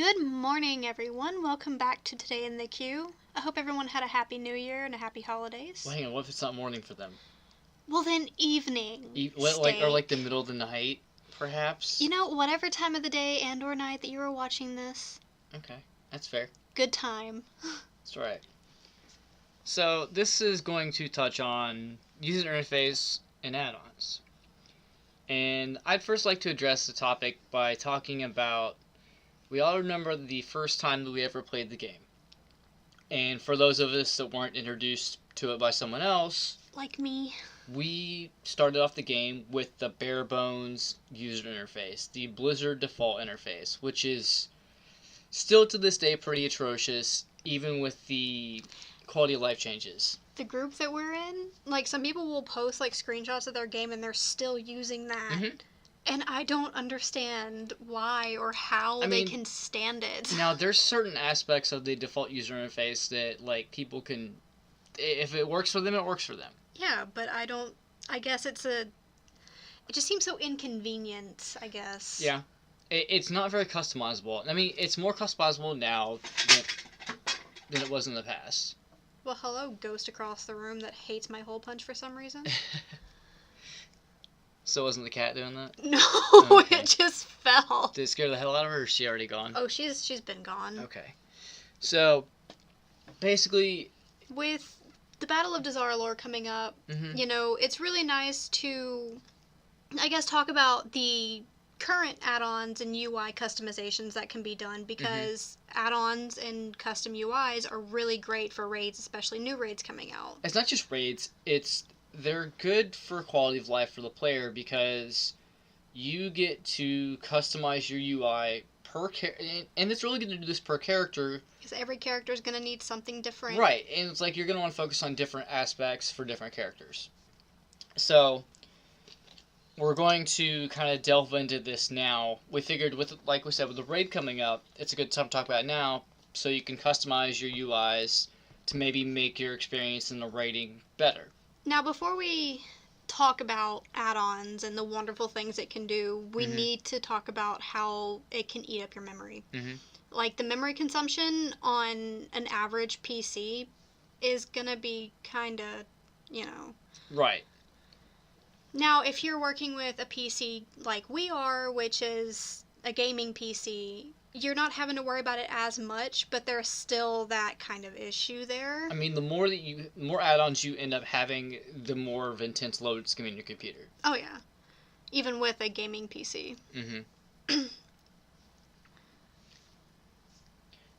Good morning, everyone. Welcome back to Today in the Queue. I hope everyone had a happy new year and a happy holidays. Well, hang on, what if it's not morning for them? Well, then evening. Like the middle of the night, perhaps? You know, whatever time of the day and or night that you are watching this. Okay, that's fair. Good time. That's right. So, this is going to touch on user interface and add-ons. And I'd first like to address the topic by talking about, we all remember the first time that we ever played the game. And for those of us that weren't introduced to it by someone else, like me, we started off the game with the bare bones user interface, the Blizzard default interface, which is still to this day pretty atrocious, even with the quality of life changes. The group that we're in, like, some people will post like screenshots of their game and they're still using that. Mm-hmm. And I don't understand why or how they can stand it. Now, there's certain aspects of the default user interface that, like, people can, if it works for them, it works for them. Yeah, but I guess it just seems so inconvenient, I guess. Yeah. It's not very customizable. I mean, it's more customizable now than it was in the past. Well, hello, ghost across the room that hates my hole punch for some reason. So wasn't the cat doing that? No, okay. It just fell. Did it scare the hell out of her, or is she already gone? Oh, she's been gone. Okay. So, basically, with the Battle of Dazar'alor coming up, you know, it's really nice to, I guess, talk about the current add-ons and UI customizations that can be done, because add-ons and custom UIs are really great for raids, especially new raids coming out. It's not just raids, they're good for quality of life for the player, because you get to customize your UI and it's really good to do this per character. Because every character is going to need something different. Right, and it's like you're going to want to focus on different aspects for different characters. So, we're going to kind of delve into this now. We figured, like we said, with the raid coming up, it's a good time to talk about it now, so you can customize your UIs to maybe make your experience in the raiding better. Now, before we talk about add-ons and the wonderful things it can do, we need to talk about how it can eat up your memory. Like, the memory consumption on an average PC is gonna be kind of, you know... Right. Now, if you're working with a PC like we are, which is a gaming PC, you're not having to worry about it as much, but there's still that kind of issue there. I mean, the more add-ons you end up having, the more of intense load it's going to be in your computer. Oh, yeah. Even with a gaming PC.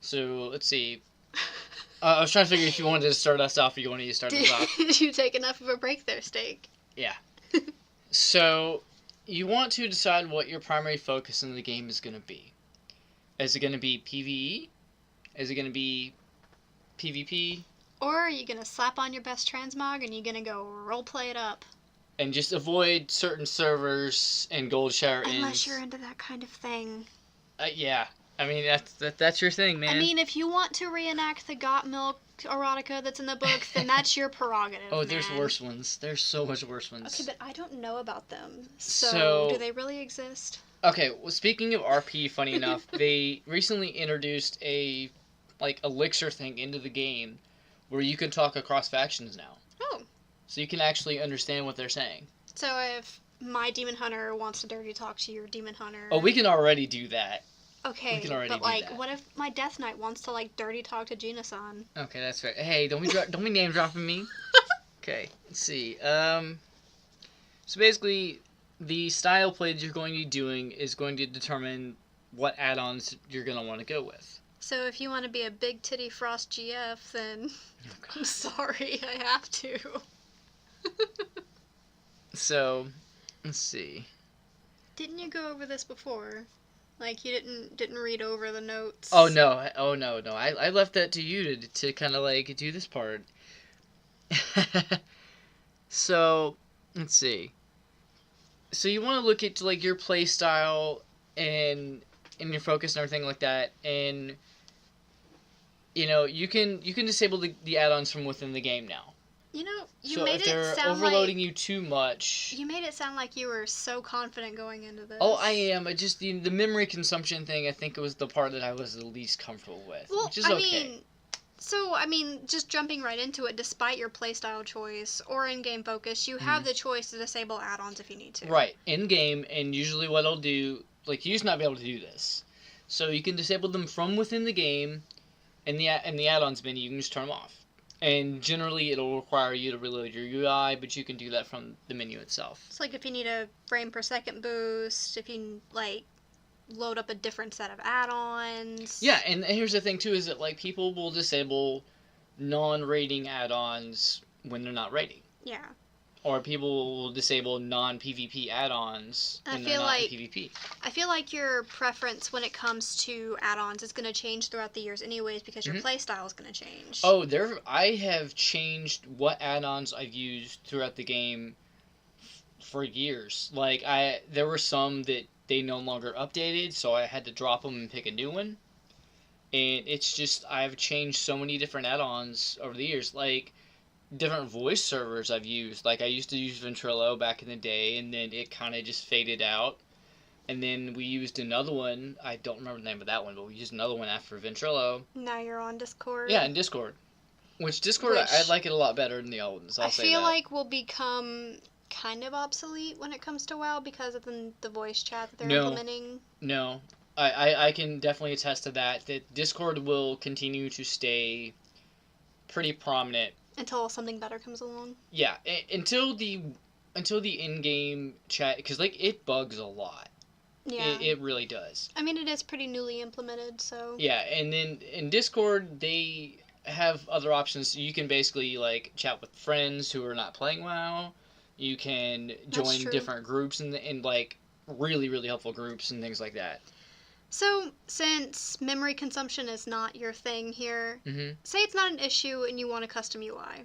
So, let's see. I was trying to figure if you wanted to start us off or you wanted to start us off. Did you take enough of a break there, Steak? Yeah. So, you want to decide what your primary focus in the game is going to be. Is it going to be PvE? Is it going to be PvP? Or are you going to slap on your best transmog and you're going to go roleplay it up? And just avoid certain servers and gold shower ends. Unless you're into that kind of thing. Yeah. I mean, that's your thing, man. I mean, if you want to reenact the got milk erotica that's in the books, then that's your prerogative. Oh, there's worse ones. There's so much worse ones. Okay, but I don't know about them. So do they really exist? Okay, well, speaking of RP, funny enough, they recently introduced a elixir thing into the game where you can talk across factions now. Oh. So you can actually understand what they're saying. So if my demon hunter wants to dirty talk to your demon hunter... Oh, we can already do that. Okay, we can already but, like, do that. what if my Death Knight wants to, like, dirty talk to Gina-san? Okay, that's fair. Hey, don't be name dropping me. Okay, let's see. So basically, the style play that you're going to be doing is going to determine what add-ons you're going to want to go with. So if you want to be a big titty Frost GF, then I'm sorry, I have to. So, let's see. Didn't you go over this before? Like, you didn't read over the notes? Oh, no. I left that to you to kind of, like, do this part. So, let's see. So you want to look at, like, your play style and your focus and everything like that, and, you know, you can disable the add-ons from within the game now. You know, you So made if it they're sound overloading like you too much... you made it sound like you were so confident going into this. Oh, I am. It just the memory consumption thing, I think it was the part that I was the least comfortable with, Well, which is okay. I mean, just jumping right into it, despite your playstyle choice or in-game focus, you have the choice to disable add-ons if you need to. Right, in-game, and usually what I'll do, like, you used to not be able to do this. So you can disable them from within the game, and the add-ons menu, you can just turn them off. And generally, it'll require you to reload your UI, but you can do that from the menu itself. It's like if you need a frame per second boost, if you, like, load up a different set of add-ons. Yeah, and here's the thing, too, is that, like, people will disable non-rating add-ons when they're not rating. Yeah. Or people will disable non-PvP add-ons when they're not in PvP. I feel like your preference when it comes to add-ons is going to change throughout the years anyways because your playstyle is going to change. Oh, I have changed what add-ons I've used throughout the game for years. Like, there were some that they no longer updated, so I had to drop them and pick a new one. And it's just, I've changed so many different add-ons over the years. Like, different voice servers I've used. Like, I used to use Ventrilo back in the day, and then it kind of just faded out. And then we used another one. I don't remember the name of that one, but we used another one after Ventrilo. Now you're on Discord. Yeah, in Discord. Which Discord, I like it a lot better than the old ones. I feel like will become kind of obsolete when it comes to WoW because of the voice chat that they're implementing. No. I can definitely attest to that. That Discord will continue to stay pretty prominent until something better comes along. Yeah, until the in-game chat, because like it bugs a lot. Yeah, it really does. I mean, it is pretty newly implemented, so. Yeah, and then in Discord they have other options. You can basically like chat with friends who are not playing WoW. You can join different groups and like really really helpful groups and things like that. So, since memory consumption is not your thing here, say it's not an issue and you want a custom UI.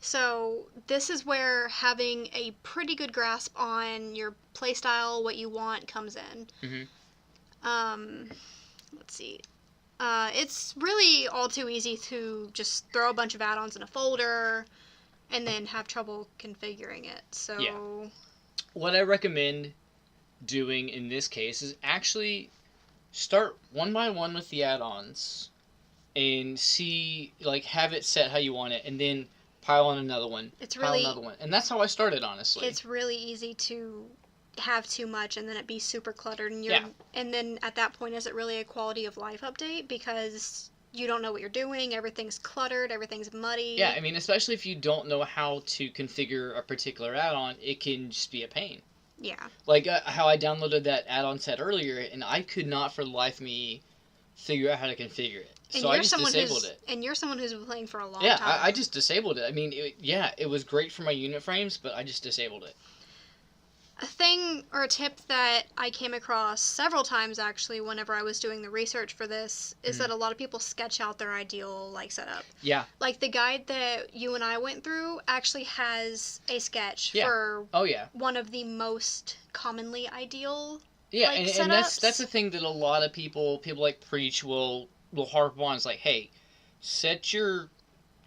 So, this is where having a pretty good grasp on your playstyle, what you want, comes in. Let's see. It's really all too easy to just throw a bunch of add-ons in a folder and then have trouble configuring it. So, yeah. What I recommend doing in this case is actually start one by one with the add-ons and see, like, have it set how you want it, and then pile on another one, another one. And that's how I started, honestly. It's really easy to have too much and then it be super cluttered, and and then at that point, is it really a quality of life update? Because you don't know what you're doing, everything's cluttered, everything's muddy. Yeah, I mean, especially if you don't know how to configure a particular add-on, it can just be a pain. Yeah. Like how I downloaded that add-on set earlier, and I could not for the life of me figure out how to configure it. So I just disabled it. And you're someone who's been playing for a long time. Yeah, I just disabled it. I mean, it was great for my unit frames, but I just disabled it. A thing or a tip that I came across several times actually whenever I was doing the research for this is that a lot of people sketch out their ideal setup. Yeah. Like the guide that you and I went through actually has a sketch for one of the most commonly ideal setups. And that's the thing that a lot of people like Preach will harp on. It's like, hey, set your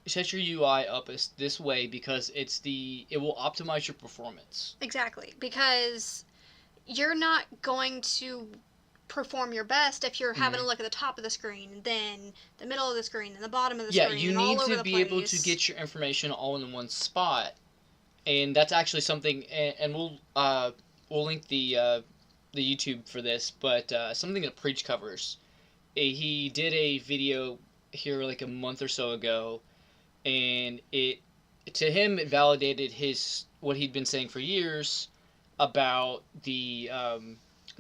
UI up this way because it will optimize your performance. Exactly, because you're not going to perform your best if you're having to look at the top of the screen, and then the middle of the screen, and the bottom of the screen, you and need all over to be able to get your information all in one spot, and that's actually something. And we'll link the YouTube for this, but something that Preach covers. He did a video here like a month or so ago. And to him, it validated what he'd been saying for years about the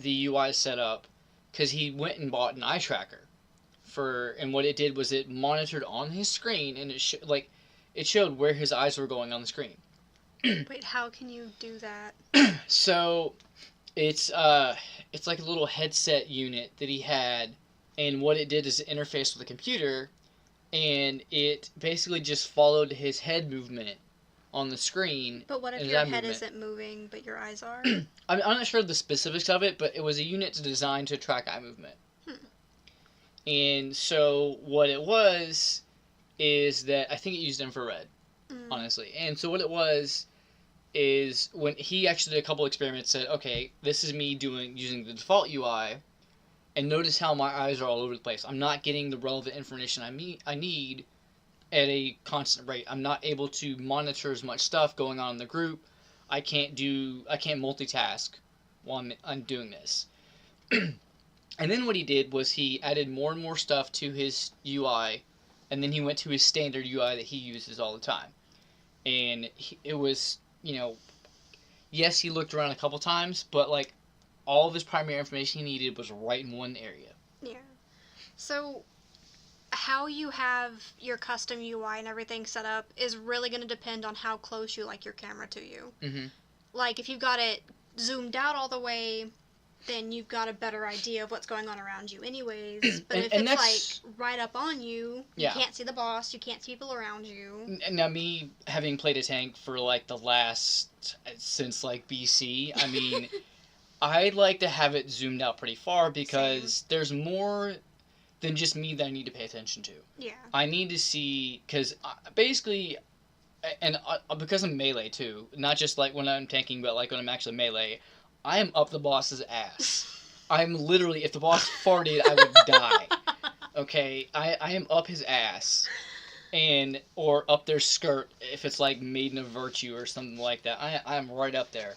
UI setup, because he went and bought an eye tracker and what it did was it monitored on his screen, and it showed where his eyes were going on the screen. Wait, how can you do that? So it's like a little headset unit that he had, and what it did is it interfaced with the computer. And it basically just followed his head movement on the screen. But what if your head isn't moving, but your eyes are? I'm not sure the specifics of it, but it was a unit designed to track eye movement. And so what it was is that I think it used infrared. honestly. And so what it was is when he actually did a couple experiments, said, okay, this is me using the default UI, and notice how my eyes are all over the place. I'm not getting the relevant information I need at a constant rate. I'm not able to monitor as much stuff going on in the group. I can't multitask while I'm doing this. And then what he did was he added more and more stuff to his UI, and then he went to his standard UI that he uses all the time. And it was, yes, he looked around a couple times, but like all of his primary information he needed was right in one area. Yeah. So how you have your custom UI and everything set up is really going to depend on how close you like your camera to you. Mm-hmm. Like, if you've got it zoomed out all the way, then you've got a better idea of what's going on around you anyways. But if it's, like, right up on you, you can't see the boss, you can't see people around you. Now, me having played a tank for, like, since, like, BC, I mean, I'd like to have it zoomed out pretty far because there's more than just me that I need to pay attention to. Yeah. I need to see, because basically, and because I'm melee too, not just like when I'm tanking, but like when I'm actually melee, I am up the boss's ass. I'm literally, if the boss farted, I would die. Okay, I am up his ass. Or up their skirt, if it's like Maiden of Virtue or something like that. I'm right up there.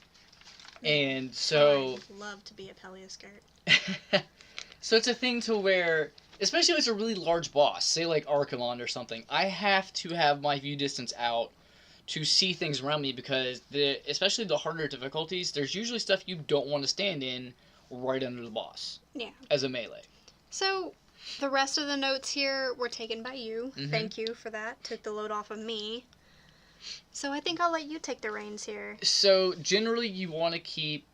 And so... I'd love to be a Pelia skirt. So it's a thing to where, especially if it's a really large boss, say like Archimon or something, I have to have my view distance out to see things around me because, especially the harder difficulties, there's usually stuff you don't want to stand in right under the boss. Yeah. As a melee. So, the rest of the notes here were taken by you. Mm-hmm. Thank you for that. Took the load off of me. So I think I'll let you take the reins here. So, generally you want to keep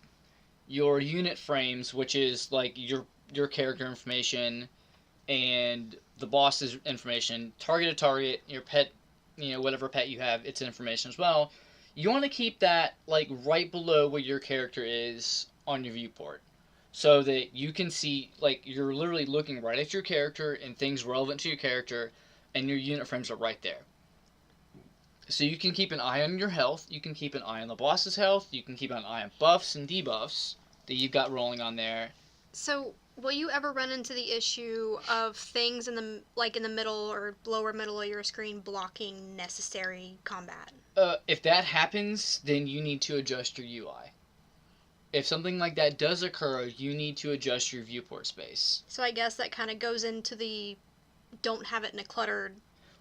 your unit frames, which is like your character information and the boss's information, target to target, your pet, whatever pet you have, its information as well. You want to keep that like right below where your character is on your viewport so that you can see, like, you're literally looking right at your character and things relevant to your character, and your unit frames are right there. So you can keep an eye on your health, you can keep an eye on the boss's health, you can keep an eye on buffs and debuffs that you've got rolling on there. So, will you ever run into the issue of things in the middle or lower middle of your screen blocking necessary combat? If that happens, then you need to adjust your UI. If something like that does occur, you need to adjust your viewport space. So I guess that kind of goes into the don't have it in a cluttered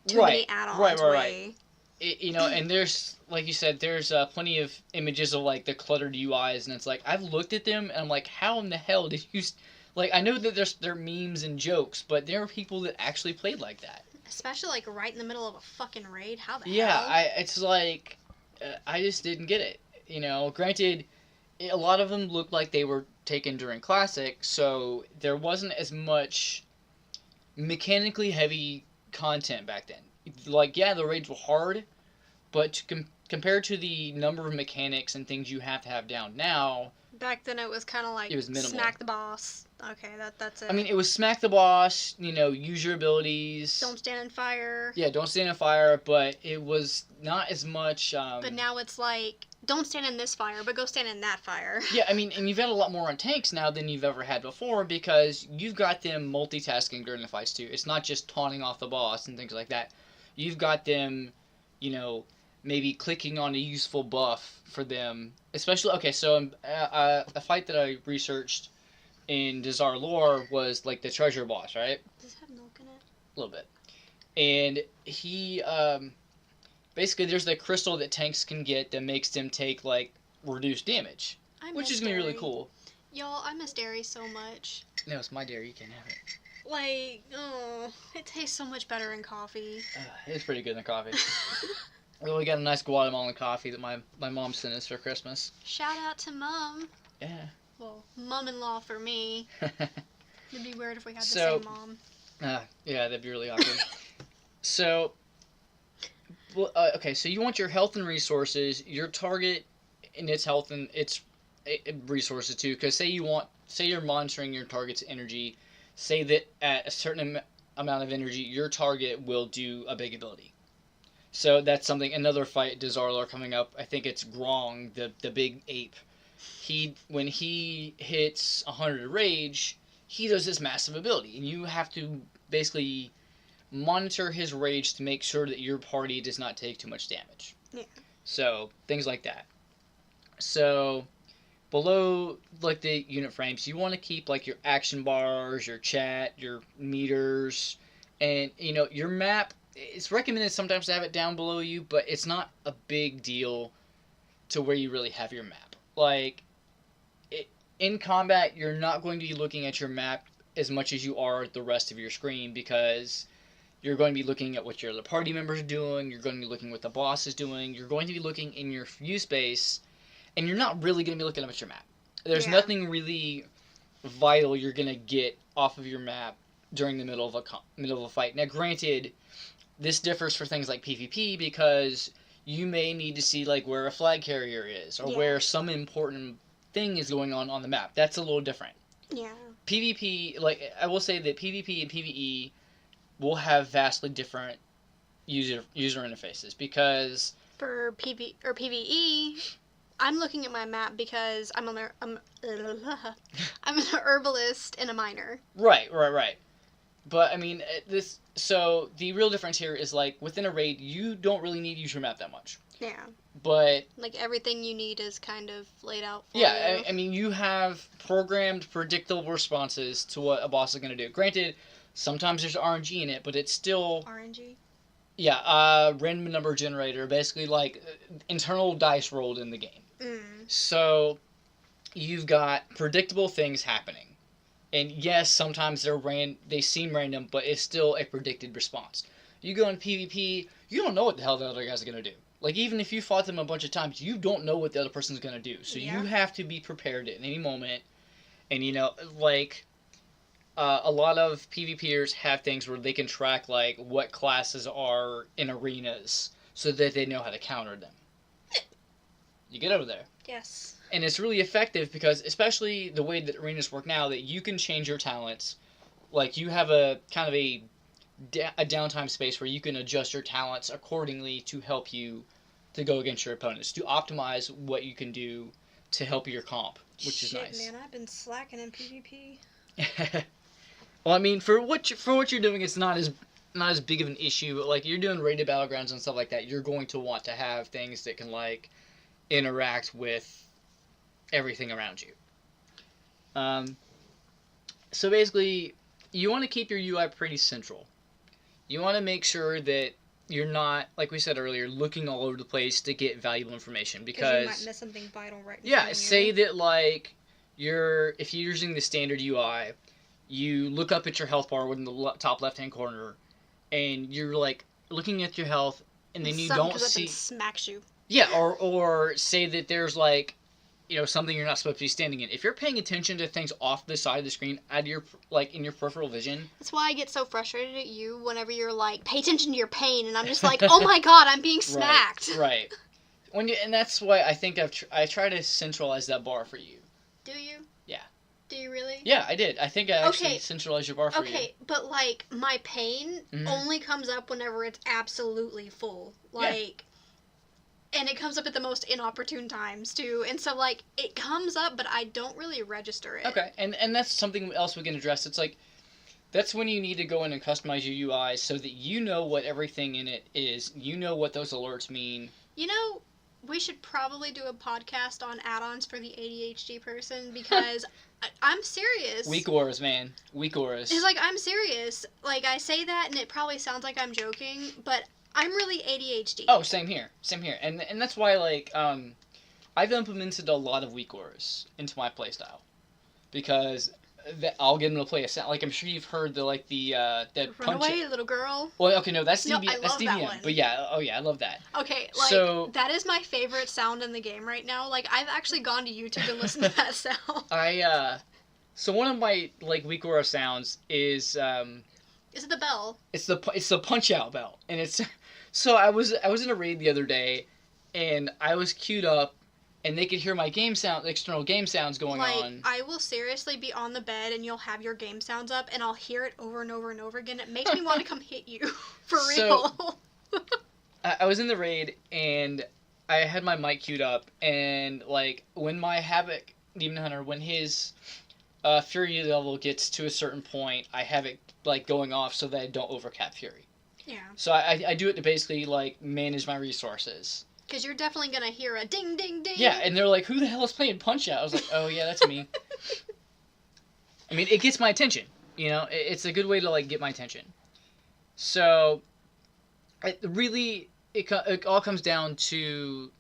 too many add-ons way. Right. And there's, like you said, there's plenty of images of, like, the cluttered UIs, and it's like, I've looked at them, and I'm like, how in the hell did you... Like, I know that there are memes and jokes, but there are people that actually played like that. Especially, like, right in the middle of a fucking raid. How the hell? Yeah, it's like, I just didn't get it. Granted, a lot of them looked like they were taken during Classic, so there wasn't as much mechanically heavy content back then. Like, yeah, the raids were hard, but compared to the number of mechanics and things you have to have down now... Back then it was kind of like, it was minimal. Smack the boss. Okay, that's it. I mean, it was smack the boss, use your abilities. Don't stand in fire. Yeah, don't stand in fire, but it was not as much... But now it's like, don't stand in this fire, but go stand in that fire. Yeah, I mean, and you've got a lot more on tanks now than you've ever had before because you've got them multitasking during the fights too. It's not just taunting off the boss and things like that. You've got them, maybe clicking on a useful buff for them. Especially, okay, so a fight that I researched in Dazar lore was, like, the treasure boss, right? Does it have milk in it? A little bit. And he, basically, there's the crystal that tanks can get that makes them take, like, reduced damage. Which is going to be really cool. Y'all, I miss dairy so much. No, it's my dairy. You can't have it. Like, oh, it tastes so much better in coffee. It's pretty good in coffee. We got a nice Guatemalan coffee that my mom sent us for Christmas. Shout out to Mom. Yeah. Well, mom-in-law for me. It'd be weird if we had the same mom. Yeah, that'd be really awkward. So, okay, so you want your health and resources, your target and its health and its resources too, because say you're monitoring your target's energy, say that at a certain amount of energy, your target will do a big ability. So that's something. Another fight Dazarlar coming up. I think it's Grong, the big ape. When he hits 100 rage, he does this massive ability, and you have to basically monitor his rage to make sure that your party does not take too much damage. Yeah. So things like that. So below like the unit frames, you want to keep like your action bars, your chat, your meters, and your map. It's recommended sometimes to have it down below you, but it's not a big deal to where you really have your map. Like in combat, you're not going to be looking at your map as much as you are the rest of your screen, because you're going to be looking at what your other party members are doing, you're going to be looking at what the boss is doing, you're going to be looking in your view space, and you're not really going to be looking up at your map. There's nothing really vital you're going to get off of your map during the middle of a fight. Now, granted, this differs for things like PvP, because you may need to see like where a flag carrier is, or where some important thing is going on the map. That's a little different. Yeah. PvP, like I will say that PvP and PvE will have vastly different user interfaces, because for PvE, I'm looking at my map because I'm an herbalist and a miner. Right. But I mean, so the real difference here is like within a raid, you don't really need to use your map that much. Yeah. But like everything you need is kind of laid out for you. I mean, you have programmed predictable responses to what a boss is going to do. Granted, sometimes there's RNG in it, but it's still RNG. Yeah, random number generator, basically like internal dice rolled in the game. So you've got predictable things happening. And yes, sometimes they seem random, but it's still a predicted response. You go in PvP, you don't know what the hell the other guy's going to do. Like, even if you fought them a bunch of times, you don't know what the other person's going to do. So you have to be prepared at any moment. And, a lot of PvPers have things where they can track, like, what classes are in arenas so that they know how to counter them. You get over there. Yes. And it's really effective because, especially the way that arenas work now, that you can change your talents. Like, you have a kind of a downtime space where you can adjust your talents accordingly to help you to go against your opponents, to optimize what you can do to help your comp, which is nice. Man, I've been slacking in PvP. Well, I mean, for what you're doing, it's not as big of an issue. But like, you're doing rated battlegrounds and stuff like that, you're going to want to have things that can like interact with everything around you. So basically, you want to keep your UI pretty central. You want to make sure that you're not, like we said earlier, looking all over the place to get valuable information, because you might miss something vital right now. Yeah, say that like if you're using the standard UI, you look up at your health bar in the top left-hand corner, and you're like looking at your health, and then you don't see smacks you. Yeah, or say that there's like something you're not supposed to be standing in. If you're paying attention to things off the side of the screen, out of your in your peripheral vision. That's why I get so frustrated at you whenever you're like, pay attention to your pain, and I'm just like, oh my god, I'm being smacked. Right. And that's why I think I try to centralize that bar for you. Do you? Yeah. Do you really? Yeah, I did. I think I actually centralized your bar for you. Okay, but like my pain only comes up whenever it's absolutely full. Like. And it comes up at the most inopportune times, too. And so, like, it comes up, but I don't really register it. Okay, and that's something else we can address. It's like, that's when you need to go in and customize your UI so that you know what everything in it is. You know what those alerts mean. We should probably do a podcast on add-ons for the ADHD person, because I'm serious. Weak auras, man. Weak auras. It's like, I'm serious. Like, I say that, and it probably sounds like I'm joking, but I'm really ADHD. Oh, same here. And that's why, like, I've implemented a lot of weak auras into my playstyle. Because I'll get them to play a sound. Like, I'm sure you've heard that Run punch away, little girl. Well, okay, no, that's DBM. No, I love that's DBM. that one. But yeah, I love that. Okay, that is my favorite sound in the game right now. Like, I've actually gone to YouTube and listened to that sound. So one of my, like, weak aura sounds is, Is it the bell? It's the punch out bell. And it's, so I was in a raid the other day, and I was queued up, and they could hear my external game sounds going on. I will seriously be on the bed, and you'll have your game sounds up, and I'll hear it over and over and over again. It makes me want to come hit you. For real. I was in the raid, and I had my mic queued up, and, like, when my Havoc Demon Hunter, when his Fury level gets to a certain point, I have it, like, going off so that I don't overcap Fury. Yeah. So I do it to basically, like, manage my resources. Because you're definitely going to hear a ding, ding, ding. Yeah, and they're like, who the hell is playing Punch-Out? I was like, oh, yeah, that's me. I mean, it gets my attention. You know, it's a good way to, like, get my attention. So, it all comes down to,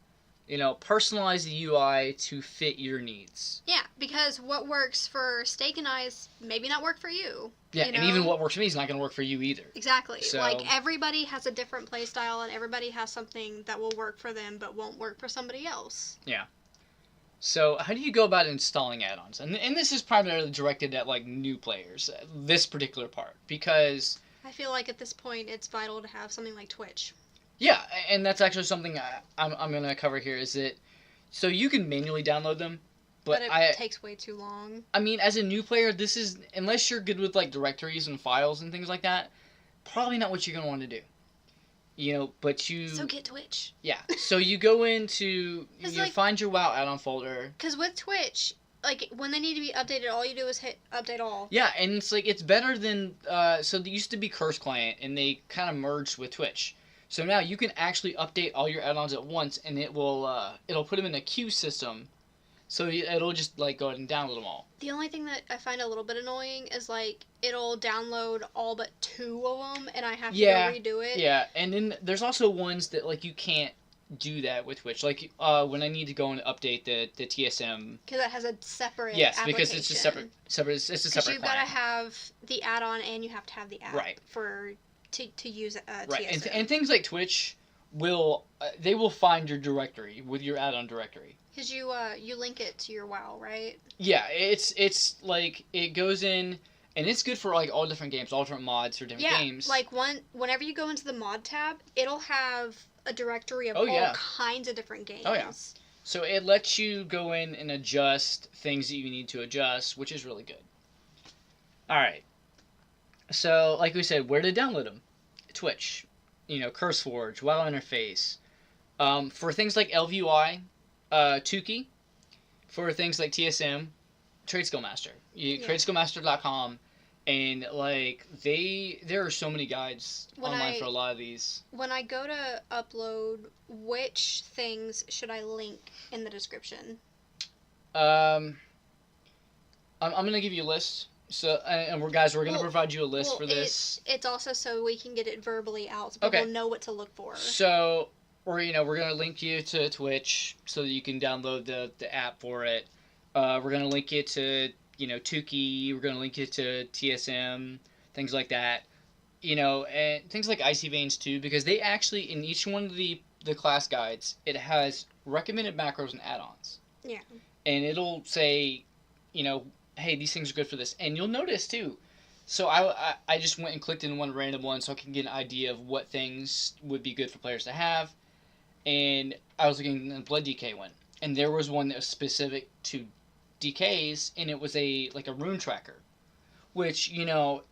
you know, personalize the UI to fit your needs. Yeah, because what works for Steak and I's maybe not work for you. Yeah, you and know? even what works for me is not going to work for you either. Exactly. So, like, everybody has a different play style, and everybody has something that will work for them but won't work for somebody else. Yeah. So, how do you go about installing add-ons? And this is primarily directed at, like, new players, this particular part, because... I feel like at this point it's vital to have something like Twitch. Yeah, and that's actually something I'm going to cover here, is that... So, you can manually download them, but it takes way too long. I mean, as a new player, this is... Unless you're good with, like, directories and files and things like that, probably not what you're going to want to do. You know, but you... So get Twitch. Yeah. So you go into... You like, find your WoW add-on folder. Because with Twitch, like, when they need to be updated, all you do is hit update all. Yeah, and it's like, it's better than... so there used to be Curse Client, and they kind of merged with Twitch. So now you can actually update all your add-ons at once, and it will... it'll put them in a queue system. So it'll just, like, go ahead and download them all. The only thing that I find a little bit annoying is, like, it'll download all but 2 of them, and I have to go redo it. Yeah, and then there's also ones that, like, you can't do that with Twitch. Like, when I need to go and update the TSM... Because it has a separate Yes, application. because it's a separate it's a separate Because you've got to client. have the add-on, and you have to have the app. Right. To use Right, TSM. and things like Twitch will... they will find your directory with your add-on directory. Because you link it to your WoW, right? Yeah, it's like, it goes in, and it's good for, like, all different games, all different mods for different games. Yeah, like, whenever you go into the mod tab, it'll have a directory of all kinds of different games. Oh, yeah. So it lets you go in and adjust things that you need to adjust, which is really good. Alright. So, like we said, where to download them? Twitch. You know, CurseForge, WoW Interface. For things like LVUI... Tukey. For things like TSM, TradeSkillMaster. TradeSkillMaster.com, and, like, there are so many guides online for a lot of these. When I go to upload, which things should I link in the description? I'm gonna give you a list. So, and we're gonna provide you a list for this. It's also so we can get it verbally out, so people know what to look for. So, we're gonna link you to Twitch so that you can download the app for it. We're gonna link you to Tukey. We're gonna link you to TSM, things like that. And things like Icy Veins too, because they actually, in each one of the class guides, it has recommended macros and add-ons. Yeah. And it'll say, hey, these things are good for this, and you'll notice too. So I just went and clicked in one random one so I can get an idea of what things would be good for players to have. And I was looking at the Blood DK one, and there was one that was specific to DKs, and it was a rune tracker, which,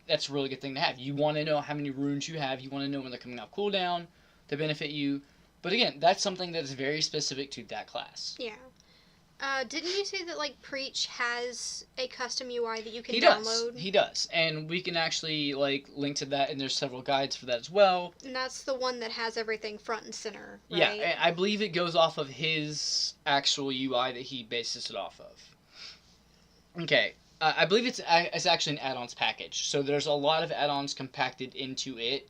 that's a really good thing to have. You want to know how many runes you have, you want to know when they're coming off cooldown to benefit you. But again, that's something that's very specific to that class. Yeah. Didn't you say that, Preach has a custom UI that you can download? He does. And we can actually, link to that, and there's several guides for that as well. And that's the one that has everything front and center, right? Yeah, I believe it goes off of his actual UI that he bases it off of. Okay. I believe it's actually an add-ons package. So there's a lot of add-ons compacted into it,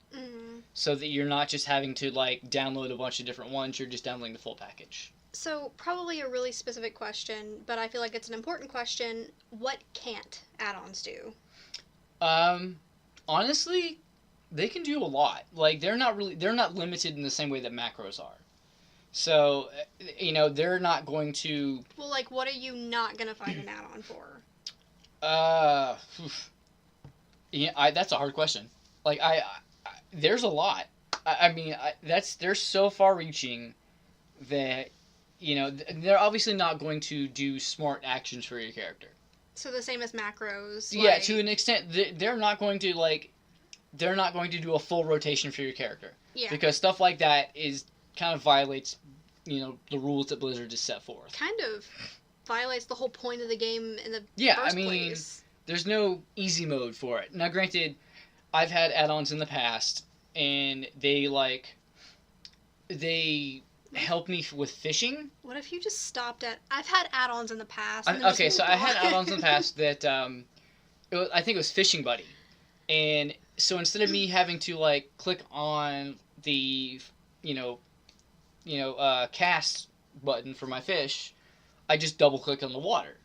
so that you're not just having to, download a bunch of different ones, you're just downloading the full package. So, probably a really specific question, but I feel like it's an important question. What can't add-ons do? Honestly, they can do a lot. They're not limited in the same way that macros are. So, they're not going to... Well, what are you not going to find an add-on for? Yeah, that's a hard question. There's a lot. They're so far-reaching that... they're obviously not going to do smart actions for your character. So the same as macros. Yeah, to an extent, they're not going to do a full rotation for your character. Yeah. Because stuff like that is kind of violates, the rules that Blizzard just set forth. Kind of violates the whole point of the game in the first place. Yeah, there's no easy mode for it. Now, granted, I've had add-ons in the past, and they help me with fishing. What if you just stopped at... I've had add-ons in the past. I had add-ons in the past that, I think it was Fishing Buddy. And so instead of me having to, click on the, cast button for my fish, I just double-click on the water.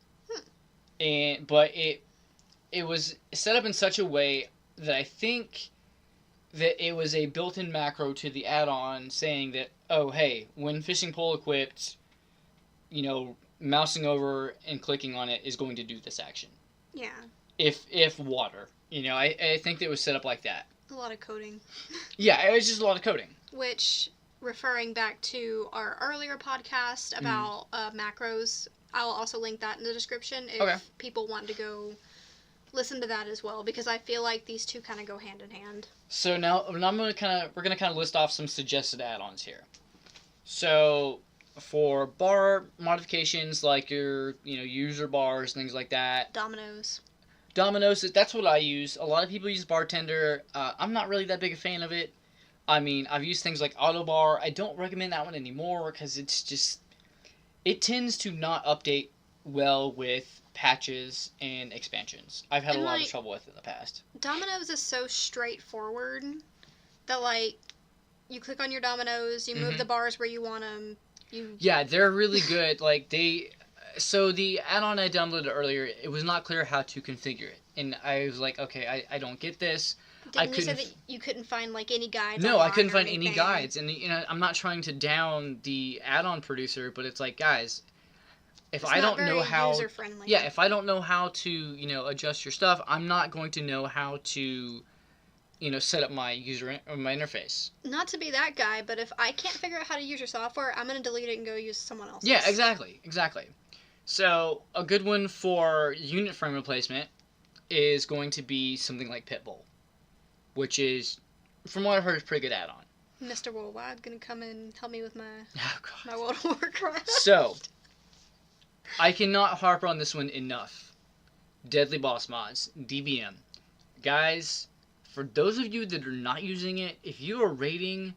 But it was set up in such a way that I think that it was a built-in macro to the add-on saying that, oh, hey, when fishing pole equipped, mousing over and clicking on it is going to do this action. Yeah. If water. I think that it was set up like that. A lot of coding. Yeah, it was just a lot of coding. Which, referring back to our earlier podcast about macros, I'll also link that in the description if people want to go listen to that as well, because I feel like these two kind of go hand in hand. So now we're gonna kind of list off some suggested add-ons here. So for bar modifications like your user bars, things like that. Dominoes, that's what I use. A lot of people use Bartender. I'm not really that big a fan of it. I mean, I've used things like Autobar. I don't recommend that one anymore because it tends to not update well with patches and expansions. I've had a lot of trouble with it in the past. Dominoes is so straightforward that, you click on your dominoes, you move the bars where you want them. Yeah, they're really good. So the add-on I downloaded earlier, it was not clear how to configure it. And I was like, okay, I don't get this. Didn't you say that you couldn't find, any guides? No, I couldn't find any guides. And, I'm not trying to down the add-on producer, but it's like, guys, if I don't know how... user-friendly. Yeah, if I don't know how to, adjust your stuff, I'm not going to know how to, set up my my interface. Not to be that guy, but if I can't figure out how to use your software, I'm going to delete it and go use someone else's. Yeah, exactly. So, a good one for unit frame replacement is going to be something like Pitbull, which is, from what I've heard, is a pretty good add-on. Mr. Worldwide going to come in and help me with my World of Warcraft. So, I cannot harp on this one enough. Deadly Boss Mods, DBM. Guys, for those of you that are not using it, if you are raiding...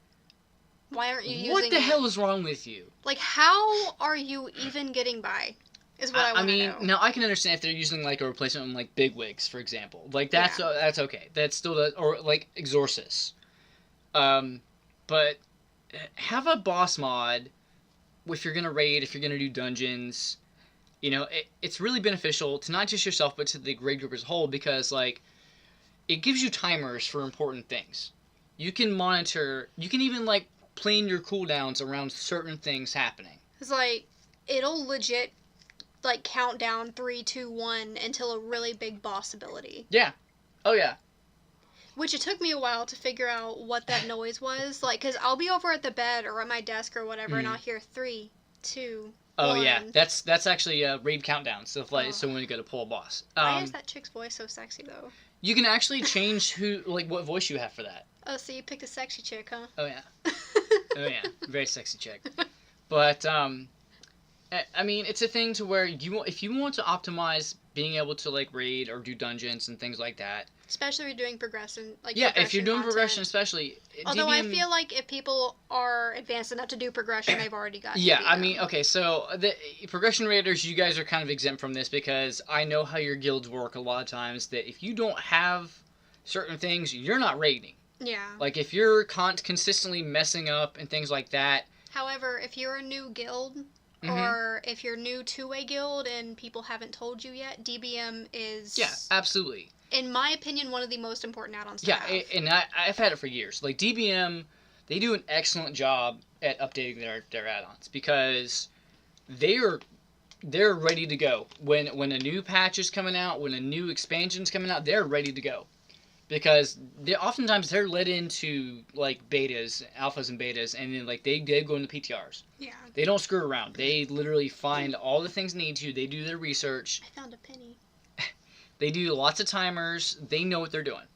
Why aren't you using it? What the hell is wrong with you? How are you even getting by? Is what I want to know. Now I can understand if they're using a replacement on Bigwigs, for example. That's okay. That's still or Exorcist. But have a boss mod if you're gonna raid, if you're gonna do dungeons. It's really beneficial to not just yourself but to the raid group as a whole because it gives you timers for important things. You can monitor. You can even plan your cooldowns around certain things happening. It's it'll legit. Count down 3, 2, 1 until a really big boss ability. Yeah. Oh, yeah. Which it took me a while to figure out what that noise was. Because I'll be over at the bed or at my desk or whatever, and I'll hear 3, 2, 1. Oh, yeah. That's actually a raid countdown. So, so when you go to pull a boss. Why is that chick's voice so sexy, though? You can actually change what voice you have for that. Oh, so you picked a sexy chick, huh? Oh, yeah. Oh, yeah. Very sexy chick. But, it's a thing to where if you want to optimize being able to raid or do dungeons and things like that. Especially if you're doing progression. If you're doing progression, especially. Although I feel if people are advanced enough to do progression, they've already got. Yeah, okay, so the progression raiders, you guys are kind of exempt from this because I know how your guilds work a lot of times. That if you don't have certain things, you're not raiding. Yeah. If you're consistently messing up and things like that. However, if you're a new guild. Or if you're new to a guild and people haven't told you yet, DBM is... Yeah, absolutely. In my opinion, one of the most important add-ons to have. Yeah, and I've had it for years. DBM, they do an excellent job at updating their add-ons because they're ready to go. When a new patch is coming out, when a new expansion's coming out, they're ready to go. Because oftentimes they're led into betas, alphas and betas, and then they go into PTRs. Yeah. They don't screw around. They literally find all the things they need to. They do their research. I found a penny. They do lots of timers. They know what they're doing.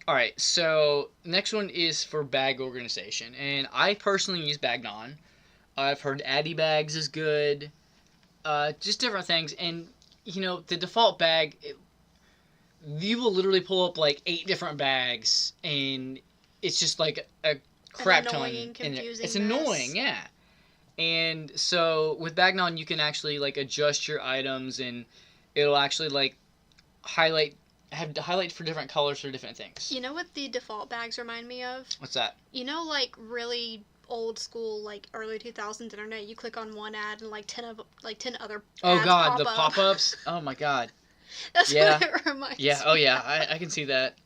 All right, so next one is for bag organization, and I personally use Bagnon. I've heard Addy Bags is good, just different things, and the default bag, you will literally pull up like 8 different bags, and it's just like a crap ton annoying, in there. confusing It's mess. annoying, yeah. And so with Bagnon, you can actually like adjust your items, and it'll actually like highlight for different colors for different things. You know what the default bags remind me of? What's that? Like really old school, like early 2000s internet. You click on one ad and like 10 other. Oh ads God, pop the up. pop-ups. Oh my God. That's Yeah. what it reminds me. Yeah. Oh yeah. I can see that.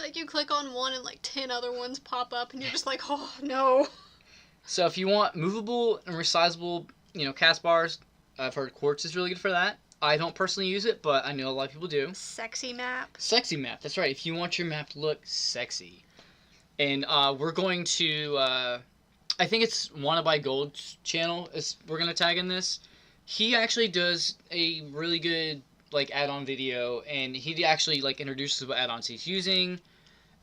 Like you click on one and like 10 other ones pop up, and you're just like, oh no. So if you want movable and resizable, cast bars, I've heard Quartz is really good for that. I don't personally use it, but I know a lot of people do. Sexy map. Sexy map. That's right. If you want your map to look sexy. And we're going to, I think it's Wanna Buy Gold's channel. We're going to tag in this. He actually does a really good, like, add-on video. And he actually, like, introduces what add-ons he's using.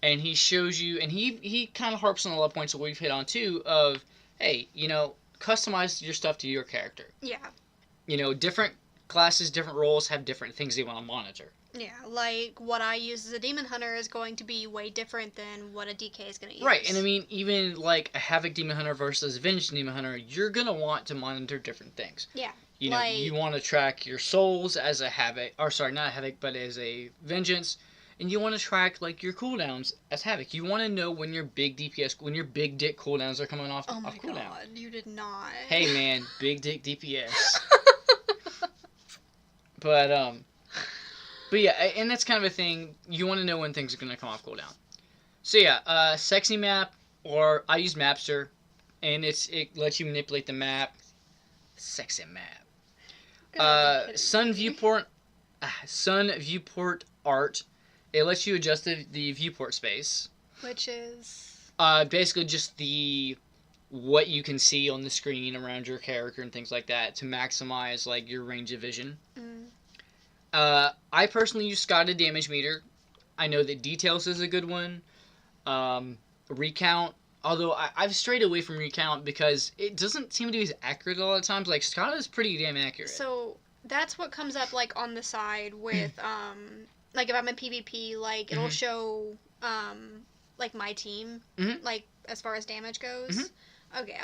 And he shows you, and he kind of harps on a lot of points that we've hit on, too, of, hey, customize your stuff to your character. Yeah. Different classes, different roles have different things they want to monitor. Yeah, like what I use as a demon hunter is going to be way different than what a DK is going to use. Right, and I mean, even like a Havoc Demon Hunter versus a Vengeance Demon Hunter, you're going to want to monitor different things. Yeah. You want to track your souls as a Havoc, or sorry, not a Havoc, but as a Vengeance, and you want to track like your cooldowns as Havoc. You want to know when your big DPS, when your big dick cooldowns are coming off. Oh my cooldown. God, you did not. Hey man, big dick DPS. But yeah, and that's kind of a thing. You want to know when things are going to come off cooldown. So yeah, sexy map, or I use Mapster, and it lets you manipulate the map. Sexy map. Sun viewport art. It lets you adjust the viewport space. Which is basically just what you can see on the screen around your character and things like that to maximize like your range of vision. I personally use Scotted Damage Meter. I know that Details is a good one. Recount, although I've strayed away from Recount because it doesn't seem to be as accurate a lot of times. Like, Scotted is pretty damn accurate. So, that's what comes up, like, on the side with, like, if I'm in PvP, like, it'll show, like, my team, like, as far as damage goes. Okay,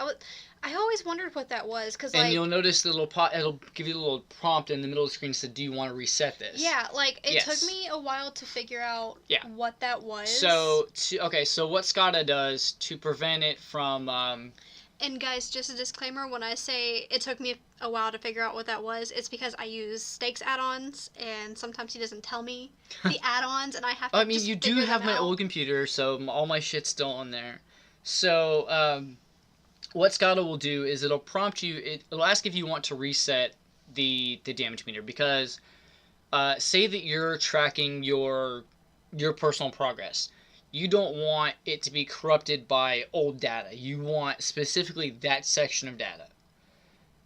I always wondered what that was, because, like... And you'll notice the little it'll give you a little prompt in the middle of the screen that says, do you want to reset this? Yeah, like, it took me a while to figure out what that was. So, so what SCADA does to prevent it from... And guys, just a disclaimer, when I say it took me a while to figure out what that was, it's because I use Stakes add-ons, and sometimes he doesn't tell me the add-ons, and I have to you do have my old computer, so all my shit's still on there. So, what SCADA will do is it'll prompt you, it'll ask if you want to reset the damage meter, because say that you're tracking your personal progress. You don't want it to be corrupted by old data. You want specifically that section of data,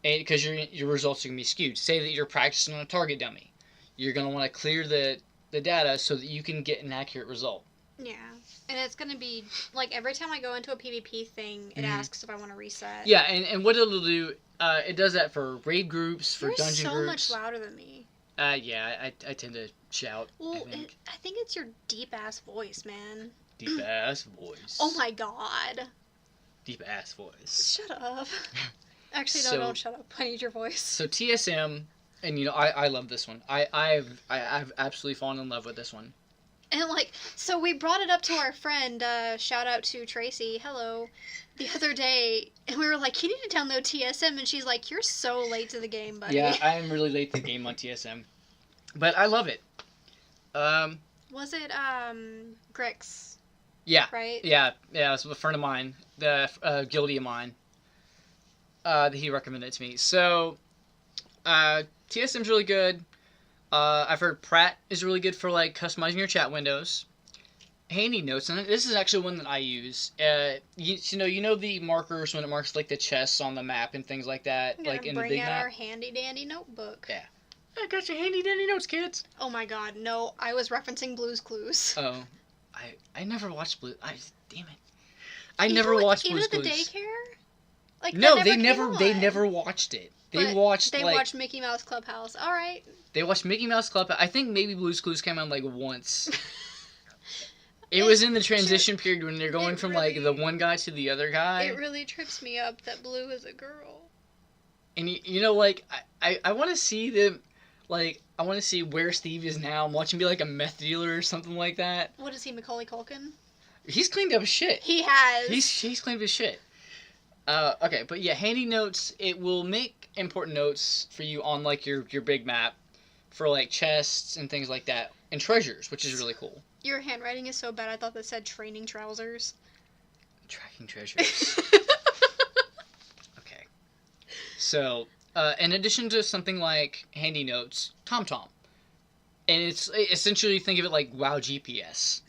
and because your results are going to be skewed. Say that you're practicing on a target dummy. You're going to want to clear the data so that you can get an accurate result. Yeah. And it's going to be, like, every time I go into a PvP thing, it asks if I want to reset. Yeah, and what it'll do, it does that for raid groups, for dungeon so groups. much louder than me. Yeah, I tend to shout. Well, I think it's your deep-ass voice, man. Deep-ass voice. Oh my God. Deep-ass voice. Shut up. Actually, no, don't shut up. I need your voice. So TSM, and I love this one. I've absolutely fallen in love with this one. And, like, so we brought it up to our friend, shout out to Tracy, hello, the other day, and we were like, you need to download TSM, and she's like, you're so late to the game, buddy. Yeah, I am really late to the game on TSM. But I love it. Was it, Grix? Yeah. Right? Yeah, it was a friend of mine, the guildie of mine, that he recommended it to me. So, TSM's really good. I've heard Pratt is really good for, like, customizing your chat windows. Handy notes, and this is actually one that I use. You know the markers when it marks, like, the chests on the map and things like that, like in the big map? Bring out our handy dandy notebook. Yeah. I got your handy dandy notes, kids. Oh my god, no. I was referencing Blue's Clues. Oh. I never watched Blue. Damn it. I never watched Blue's Clues. Even at the daycare? Like, No, they never watched it. They watched Mickey Mouse Clubhouse. All right. They watched Mickey Mouse Clubhouse. I think maybe Blue's Clues came out like once. It was in the transition period when they're going from like the one guy to the other guy. It really trips me up that Blue is a girl. And you know, like I want to see them, like I want to see where Steve is now. I'm watching him be like a meth dealer or something like that. What is he, Macaulay Culkin? He's cleaned up his shit. He has. He's cleaned up his shit. Okay, but yeah, handy notes. It will make important notes for you on like your big map, for like chests and things like that, and treasures, which is really cool. Your handwriting is so bad. I thought that said training trousers. Tracking treasures. Okay. So, in addition to something like handy notes, TomTom, and it's essentially, think of it like WoW GPS.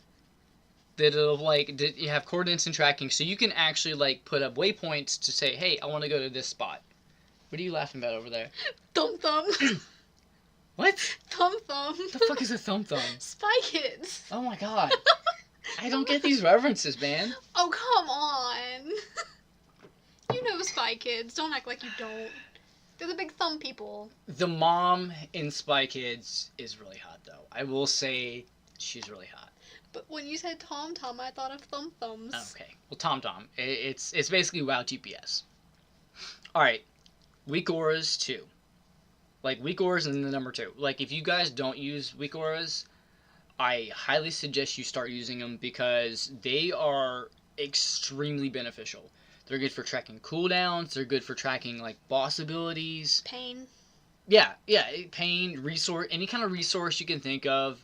That it'll you have coordinates and tracking, so you can actually like put up waypoints to say, hey, I want to go to this spot. What are you laughing about over there? Thumb Thumb. What? Thumb Thumb. The fuck is a Thumb Thumb? Spy Kids. Oh my god. I don't get these references, man. Oh, come on. You know Spy Kids. Don't act like you don't. They're the big thumb people. The mom in Spy Kids is really hot, though. I will say she's really hot. But when you said TomTom, I thought of Thumb Thumbs. Okay. Well, TomTom. It's basically WoW GPS. Alright. Weak auras, 2. Like, weak auras and the number 2. Like, if you guys don't use weak auras, I highly suggest you start using them because they are extremely beneficial. They're good for tracking cooldowns. They're good for tracking, like, boss abilities. Pain. Yeah. Pain, resource, any kind of resource you can think of.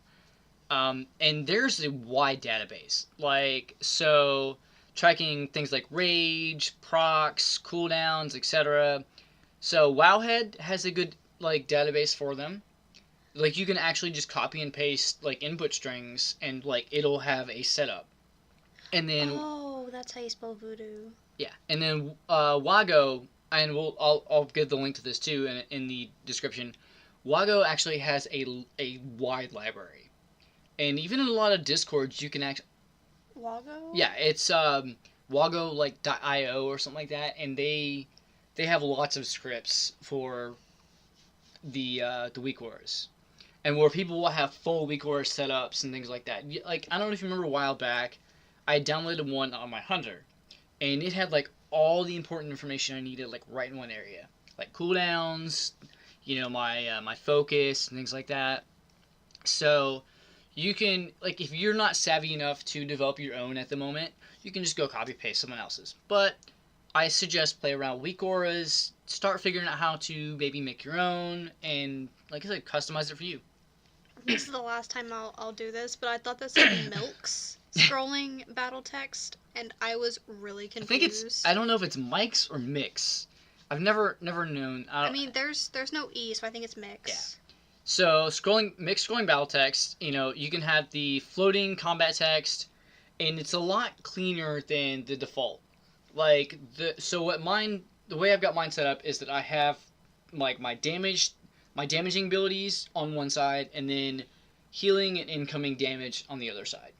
And there's a wide database. Like, so, tracking things like rage, procs, cooldowns, etc. So, Wowhead has a good, like, database for them. Like, you can actually just copy and paste, like, input strings, and, like, it'll have a setup. And then... Oh, that's how you spell voodoo. Yeah. And then, Wago, and I'll give the link to this, too, in the description. Wago actually has a wide library. And even in a lot of Discords, you can actually... Wago? Yeah, it's, Wago, like, .io or something like that, and they have lots of scripts for the weak auras. And where people will have full weak aura setups and things like that. Like, I don't know if you remember a while back, I downloaded one on my Hunter, and it had, like, all the important information I needed, like, right in one area. Like, cooldowns, you know, my focus, and things like that. So... you can, like, if you're not savvy enough to develop your own at the moment, you can just go copy-paste someone else's. But I suggest play around weak auras, start figuring out how to maybe make your own, and, like I said, customize it for you. This is the last time I'll do this, but I thought this said Milk's scrolling battle text, and I was really confused. I don't know if it's Mike's or Mix. I've never known. I mean, there's no E, so I think it's Mix. Yeah. So, mixed scrolling battle text, you know, you can have the floating combat text, and it's a lot cleaner than the default. Like, the way I've got mine set up is that I have, like, my damaging abilities on one side, and then healing and incoming damage on the other side.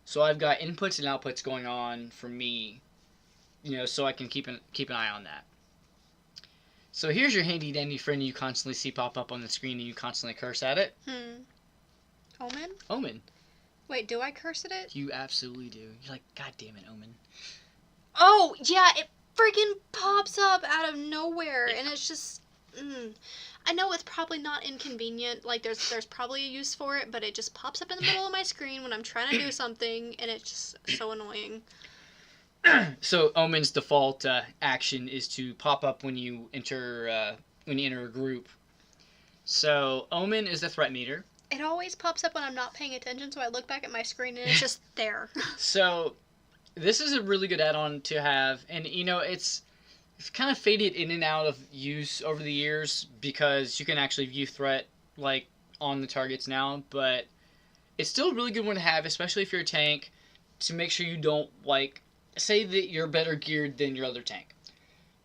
So I've got inputs and outputs going on for me, you know, so I can keep an eye on that. So here's your handy dandy friend you constantly see pop up on the screen and you constantly curse at it. Omen? Omen. Wait, do I curse at it? You absolutely do. You're like, God damn it, Omen. Oh, yeah, it freaking pops up out of nowhere, and it's just... I know it's probably not inconvenient, like, there's probably a use for it, but it just pops up in the middle of my screen when I'm trying to do something, and it's just so annoying. So Omen's default action is to pop up when you enter a group. So Omen is the threat meter. It always pops up when I'm not paying attention, so I look back at my screen and it's just there. So this is a really good add-on to have, and you know it's kind of faded in and out of use over the years because you can actually view threat like on the targets now, but it's still a really good one to have, especially if you're a tank, to make sure you don't like. Say that you're better geared than your other tank.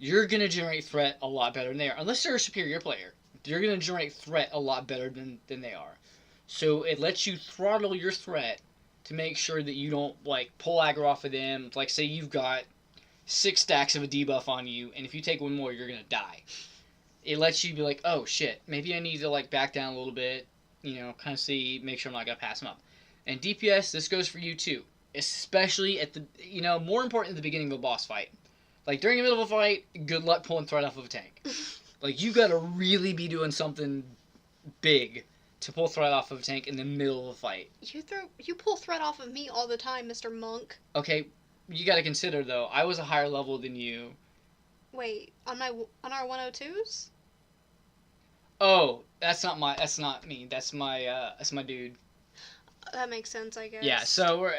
You're going to generate threat a lot better than they are. Unless they're a superior player. you're going to generate threat a lot better than they are. So it lets you throttle your threat to make sure that you don't, like, pull aggro off of them. Like, say you've got 6 stacks of a debuff on you, and if you take one more, you're going to die. It lets you be like, oh, shit, maybe I need to, like, back down a little bit, you know, kind of see, make sure I'm not going to pass them up. And DPS, this goes for you, too. Especially at the, you know, more important at the beginning of a boss fight. Like, during the middle of a fight, good luck pulling threat off of a tank. Like, you got to really be doing something big to pull threat off of a tank in the middle of a fight. You pull threat off of me all the time, Mr. Monk. Okay, you got to consider, though, I was a higher level than you. Wait, on our 102s? Oh, that's not me. That's my dude. That makes sense, I guess. Yeah, so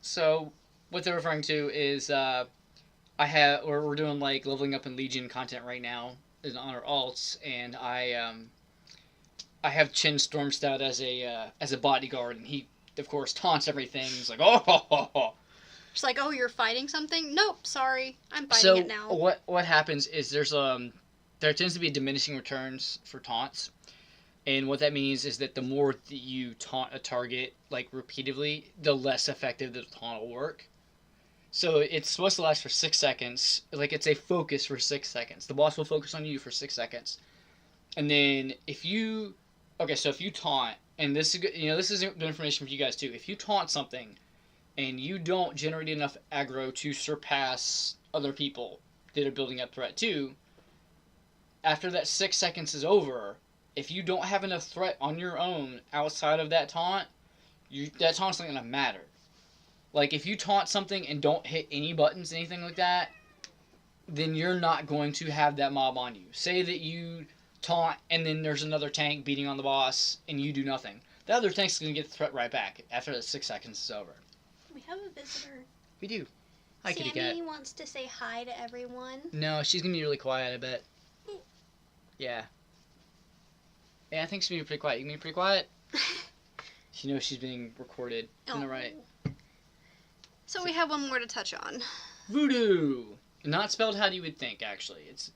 so what they're referring to is we're doing like leveling up in Legion content right now on our alts, and I have Chin Stormstout as a bodyguard, and he of course taunts everything. He's like, oh. It's like, oh, you're fighting something? Nope, sorry, I'm fighting it now. So what happens is there tends to be diminishing returns for taunts. And what that means is that the more that you taunt a target, like, repeatedly, the less effective the taunt will work. So it's supposed to last for 6 seconds. Like, it's a focus for 6 seconds. The boss will focus on you for 6 seconds. And then if you taunt, and this is information for you guys too. If you taunt something and you don't generate enough aggro to surpass other people that are building up threat too, after that 6 seconds is over, if you don't have enough threat on your own outside of that taunt, that taunt's not going to matter. Like, if you taunt something and don't hit any buttons, anything like that, then you're not going to have that mob on you. Say that you taunt and then there's another tank beating on the boss and you do nothing. The other tank's going to get the threat right back after the 6 seconds is over. We have a visitor. We do. Hi, kitty cat. Sammy wants to say hi to everyone. No, she's going to be really quiet, I bet. Yeah. Yeah, I think she's being pretty quiet. You can be pretty quiet? She knows she's being recorded. Isn't that right? So we have one more to touch on. Voodoo! Not spelled how you would think, actually. It's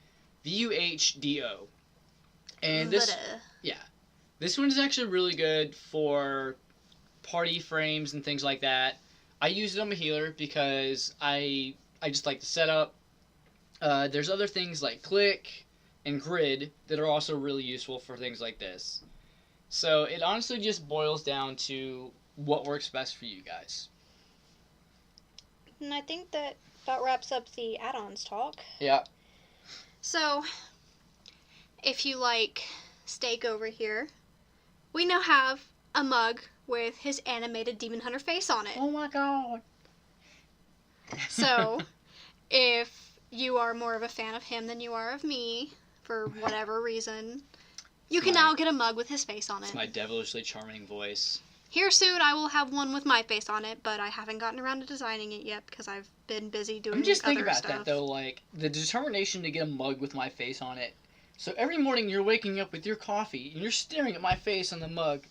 VUHDO. And this... Yeah. This one is actually really good for party frames and things like that. I use it on my healer because I just like the setup. There's other things like click and grid that are also really useful for things like this. So it honestly just boils down to what works best for you guys. And I think that wraps up the add-ons talk. Yeah. So, if you like steak over here, we now have a mug with his animated Demon Hunter face on it. Oh my god. So, if you are more of a fan of him than you are of me, for whatever reason, you can now get a mug with his face on it. It's my devilishly charming voice. Here soon, I will have one with my face on it, but I haven't gotten around to designing it yet because I've been busy doing other stuff. I'm just thinking about that, though, like, the determination to get a mug with my face on it. So every morning you're waking up with your coffee, and you're staring at my face on the mug.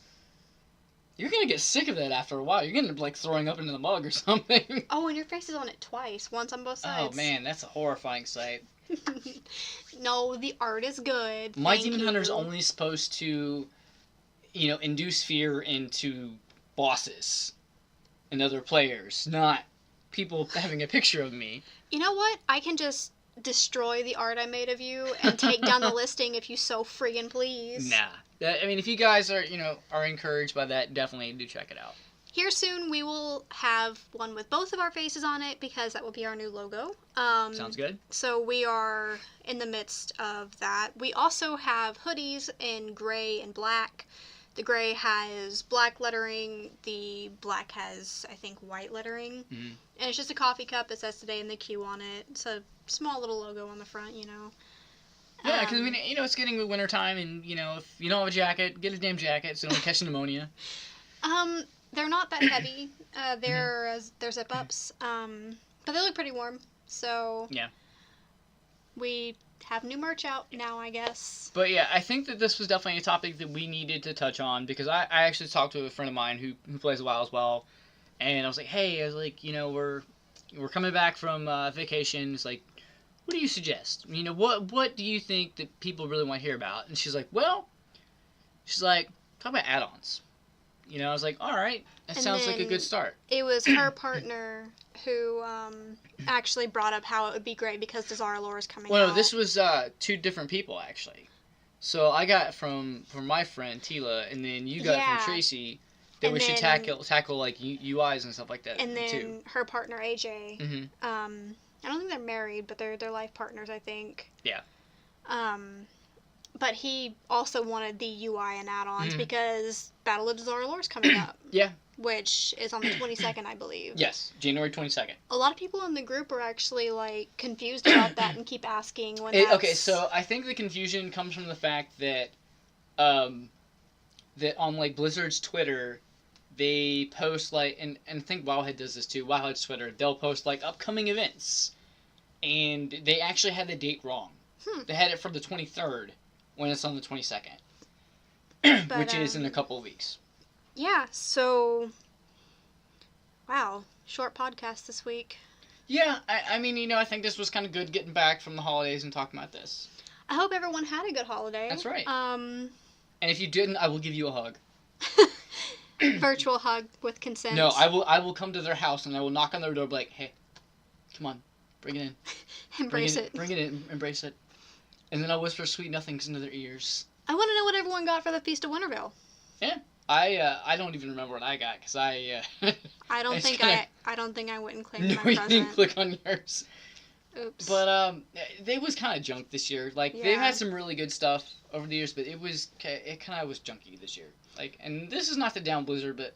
You're gonna get sick of that after a while. You're gonna end up, like, throwing up into the mug or something. Oh, and your face is on it twice. Once on both sides. Oh, man, that's a horrifying sight. No, the art is good. My Demon Hunter's only supposed to, you know, induce fear into bosses and other players, not people having a picture of me. You know what? I can just destroy the art I made of you and take down the listing if you so friggin' please. Nah. I mean, if you guys are encouraged by that, definitely do check it out. Here soon, we will have one with both of our faces on it because that will be our new logo. Sounds good. So we are in the midst of that. We also have hoodies in gray and black. The gray has black lettering. The black has, I think, white lettering. Mm-hmm. And it's just a coffee cup that says Today in the Q on it. It's a small little logo on the front, you know. Yeah, because, I mean, you know, it's getting the winter time, and, you know, if you don't have a jacket, get a damn jacket so you don't catch pneumonia. They're not that heavy. They're zip-ups. But they look pretty warm. So yeah, we have new merch out now, I guess. But yeah, I think that this was definitely a topic that we needed to touch on because I actually talked to a friend of mine who plays a WoW as well, and I was like, hey, you know, we're coming back from vacation. It's like, what do you suggest? You know, what do you think that people really want to hear about? And she's like, well, talk about add-ons. You know, I was like, all right, that sounds like a good start. It was her partner who actually brought up how it would be great because Desarlor is coming out. Well, no, this was two different people, actually. So I got it from my friend, Tila, and then you got it from Tracy, that we should tackle like UIs and stuff like that, and then too. Her partner, AJ. Mm-hmm. I don't think they're married, but they're life partners, I think. Yeah. But he also wanted the UI and add-ons because Battle of Desarlor is coming up. Yeah. Which is on the 22nd, I believe. Yes, January 22nd. A lot of people in the group are actually, like, confused about that and keep asking when Okay, so I think the confusion comes from the fact that, that on, like, Blizzard's Twitter, they post, like, and I think Wowhead does this too, Wowhead's Twitter, they'll post, like, upcoming events, and they actually had the date wrong. They had it for the 23rd, when it's on the 22nd, which is in a couple of weeks. Yeah, so, wow, short podcast this week. Yeah, I mean, you know, I think this was kind of good getting back from the holidays and talking about this. I hope everyone had a good holiday. That's right. And if you didn't, I will give you a hug. Virtual hug with consent. No, I will come to their house and I will knock on their door and be like, hey, come on, bring it in. Embrace it. Bring it in, embrace it. And then I'll whisper sweet nothings into their ears. I want to know what everyone got for the Feast of Winterville. Yeah. I don't even remember what I got because I don't think I went and claimed my you present. didn't click on yours. Oops. But they was kind of junk this year. Like they've had some really good stuff over the years, but it kind of was junky this year. Like, and this is not to down Blizzard, but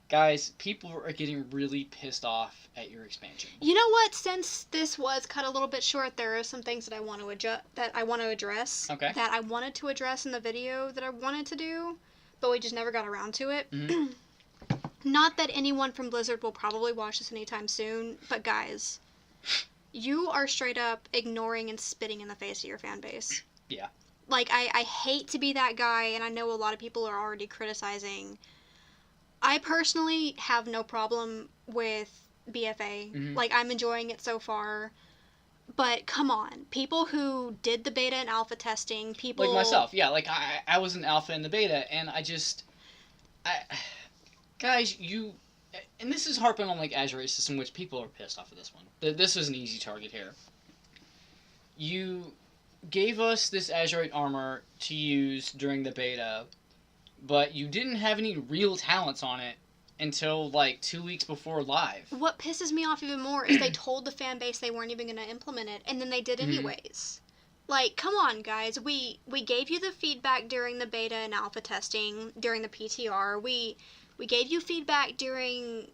guys, people are getting really pissed off at your expansion. You know what? Since this was cut a little bit short, there are some things that I want to address. Okay. That I wanted to address in the video that I wanted to do, but we just never got around to it. Mm-hmm. Not that anyone from Blizzard will probably watch this anytime soon, but guys, you are straight up ignoring and spitting in the face of your fan base. Yeah. Like, I hate to be that guy, and I know a lot of people are already criticizing. I personally have no problem with BFA. Mm-hmm. Like, I'm enjoying it so far. But come on, people who did the beta and alpha testing, people... Like myself, yeah. Like, I was in alpha and the beta, and guys, you... And this is harping on, like, Azure system, which people are pissed off of this one. This was an easy target here. You gave us this Azurite armor to use during the beta, but you didn't have any real talents on it until, like, 2 weeks before live. What pisses me off even more is they told the fan base they weren't even going to implement it, and then they did anyways. Like, come on, guys. We gave you the feedback during the beta and alpha testing, during the PTR. We gave you feedback during,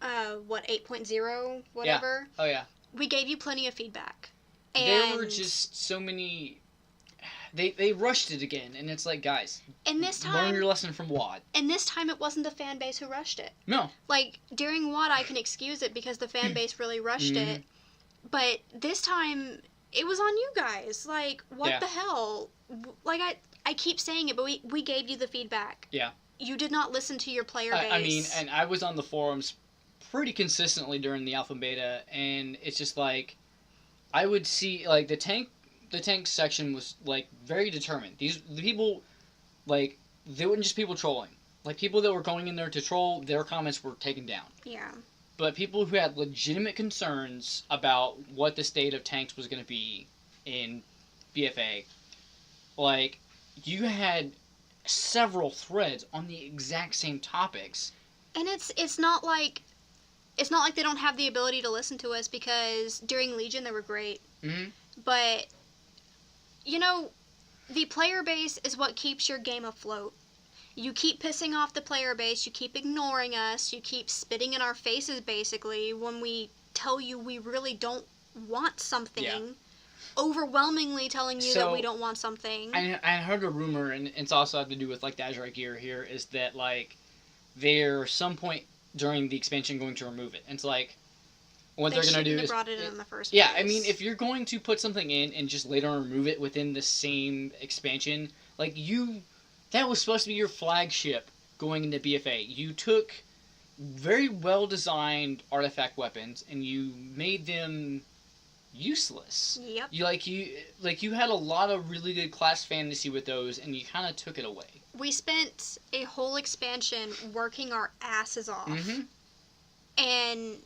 8.0, whatever? Yeah. Oh, yeah. We gave you plenty of feedback. And there were just so many... They rushed it again, and it's like, guys, and this time, learn your lesson from WoD. And this time it wasn't the fan base who rushed it. No. Like, during WoD I can excuse it because the fan base really rushed it. But this time, it was on you guys. Like, what the hell? Like, I keep saying it, but we gave you the feedback. Yeah. You did not listen to your player base. I mean, and I was on the forums pretty consistently during the alpha and beta, and it's just like, I would see, like, the tank section was, like, very determined. The people, like, they weren't just people trolling. Like, people that were going in there to troll, their comments were taken down. Yeah. But people who had legitimate concerns about what the state of tanks was going to be in BFA, like, you had several threads on the exact same topics. And it's not like they don't have the ability to listen to us, because during Legion they were great. Mm-hmm. But, you know, the player base is what keeps your game afloat. You keep pissing off the player base, you keep ignoring us, you keep spitting in our faces, basically, when we tell you we really don't want something. Yeah. Overwhelmingly telling you that we don't want something. I heard a rumor, and it's also had to do with, like, the Azure gear here, is that, like, they're some point during the expansion going to remove it. And it's like, what they're going to do is... brought it in the first place. Yeah, I mean, if you're going to put something in and just later on remove it within the same expansion, like, that was supposed to be your flagship going into BFA. You took very well-designed artifact weapons, and you made them useless. Yep. You had a lot of really good class fantasy with those, and you kind of took it away. We spent a whole expansion working our asses off, and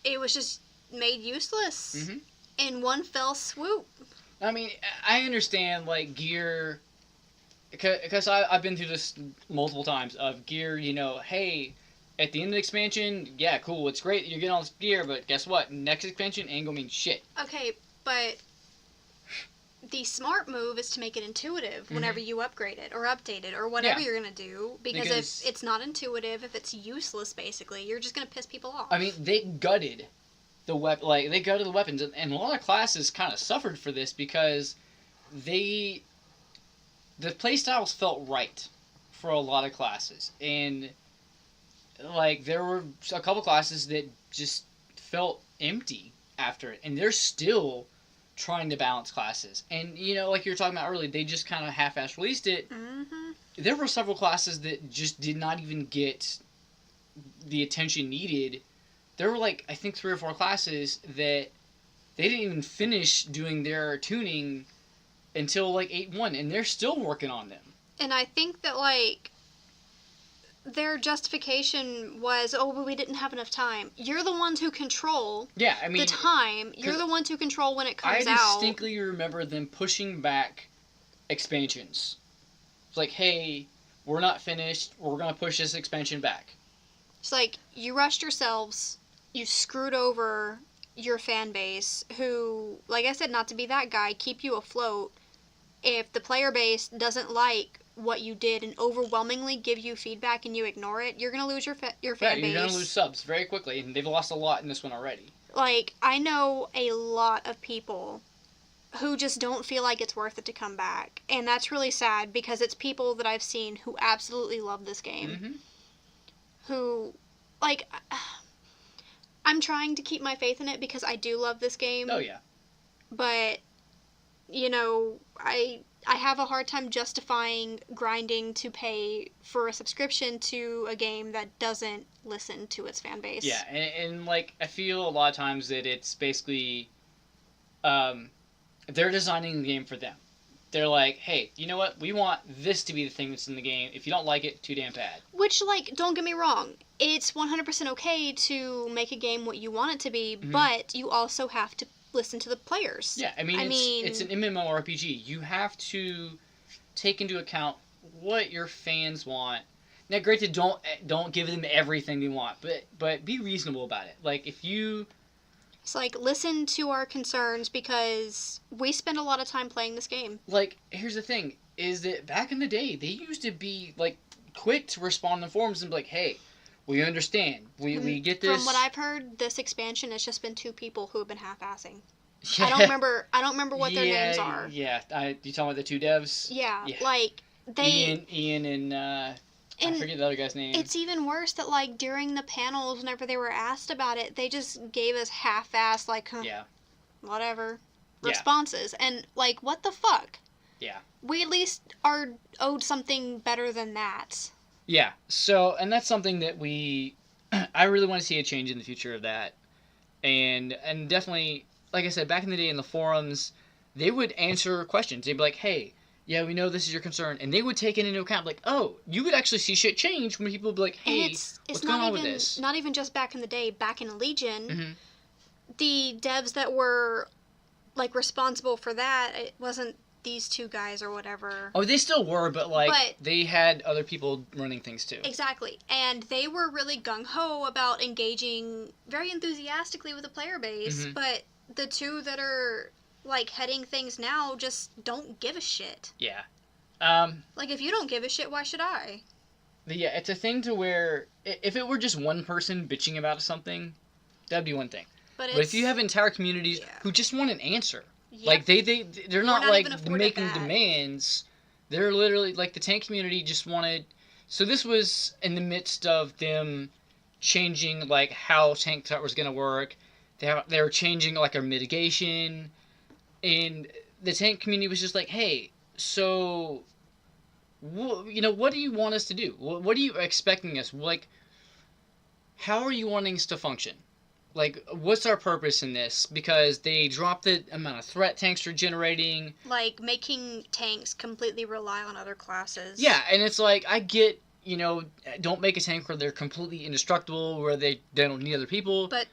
it was just made useless in one fell swoop. I mean, I understand, like, gear, because I've been through this multiple times, of gear, hey, at the end of the expansion, yeah, cool, it's great that you're getting all this gear, but guess what? Next expansion ain't gonna mean shit. Okay, but the smart move is to make it intuitive whenever you upgrade it, or update it, or whatever you're gonna do, because if it's not intuitive, if it's useless, basically, you're just gonna piss people off. I mean, they gutted the weapons, and a lot of classes kind of suffered for this because the playstyles felt right for a lot of classes, and like there were a couple classes that just felt empty after it, and they're still trying to balance classes. And like you were talking about earlier, they just kind of half-ass released it. There were several classes that just did not even get the attention needed. There were, like, I think 3 or 4 classes that they didn't even finish doing their tuning until, like, 8.1, and they're still working on them. And I think that, like, their justification was, but we didn't have enough time. You're the ones who control the time. You're the ones who control when it comes out. I distinctly remember them pushing back expansions. It's like, hey, we're not finished. We're going to push this expansion back. It's like, you rushed yourselves. You screwed over your fan base, who, like I said, not to be that guy, keep you afloat. If the player base doesn't like what you did and overwhelmingly give you feedback and you ignore it, you're going to lose your fan base. Yeah, you're going to lose subs very quickly, and they've lost a lot in this one already. Like, I know a lot of people who just don't feel like it's worth it to come back, and that's really sad because it's people that I've seen who absolutely love this game. Who, like, I'm trying to keep my faith in it because I do love this game. Oh, yeah. But, I have a hard time justifying grinding to pay for a subscription to a game that doesn't listen to its fan base. Yeah, and like, I feel a lot of times that it's basically, they're designing the game for them. They're like, hey, you know what? We want this to be the thing that's in the game. If you don't like it, too damn bad. Which, like, don't get me wrong. It's 100% okay to make a game what you want it to be, but you also have to listen to the players. Yeah, I mean, it's an MMORPG. You have to take into account what your fans want. Now, granted, don't give them everything they want, but be reasonable about it. Like, if you... It's like, listen to our concerns because we spend a lot of time playing this game. Like, here's the thing, is that back in the day, they used to be, like, quick to respond in the forums and be like, hey, we understand. We get this. From what I've heard, this expansion has just been 2 people who have been half-assing. Yeah. I don't remember what their names are. Yeah, you talking about the 2 devs? Yeah, like, they... Ian and I forget the other guy's name. It's even worse that, like, during the panels, whenever they were asked about it, they just gave us half-assed, like, whatever, responses. And, like, what the fuck? Yeah. We at least are owed something better than that. Yeah, so, and that's something that I really want to see a change in the future of that. And definitely, like I said, back in the day in the forums, they would answer questions. They'd be like, hey, yeah, we know this is your concern. And they would take it into account, like, oh, you would actually see shit change when people would be like, hey, what's going on with this? Not even just back in the day, back in Legion, the devs that were, like, responsible for that, it wasn't these 2 guys or whatever. Oh, they still were, but they had other people running things too. Exactly. And they were really gung-ho about engaging very enthusiastically with the player base, but the 2 that are, like, heading things now just don't give a shit. Yeah. Like, if you don't give a shit, why should I? Yeah, it's a thing to where, if it were just one person bitching about something, that'd be one thing. But if you have entire communities who just want an answer, like, they're not like, making demands. They're literally, like, the tank community just wanted... So this was in the midst of them changing, like, how tank threat was going to work. They were changing, like, our mitigation. And the tank community was just like, hey, so... what do you want us to do? What are you expecting us? Like, how are you wanting us to function? like, what's our purpose in this? Because they dropped the amount of threat tanks are generating. Like, making tanks completely rely on other classes. Yeah, and it's like, I get, don't make a tank where they're completely indestructible, where they don't need other people. But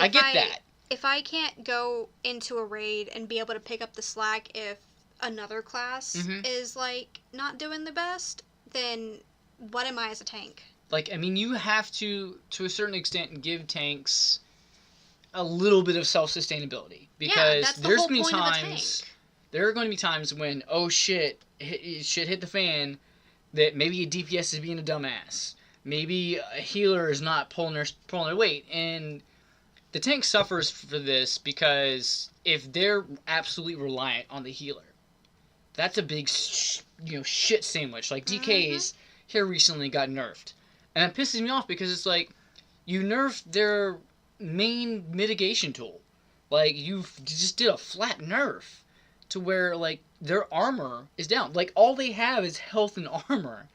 I get that. If I can't go into a raid and be able to pick up the slack if another class is, like, not doing the best, then what am I as a tank? Like, I mean, you have to a certain extent, give tanks a little bit of self-sustainability. Because that's the there's whole going to be point of a times... tank. There are going to be times when, oh shit, shit hit the fan, that maybe a DPS is being a dumbass. Maybe a healer is not pulling their weight. And the tank suffers for this because if they're absolutely reliant on the healer, that's a big, shit sandwich. Like, DKs here recently got nerfed. And that pisses me off because it's like, you nerfed their main mitigation tool. Like, you just did a flat nerf to where, like, their armor is down. Like, all they have is health and armor.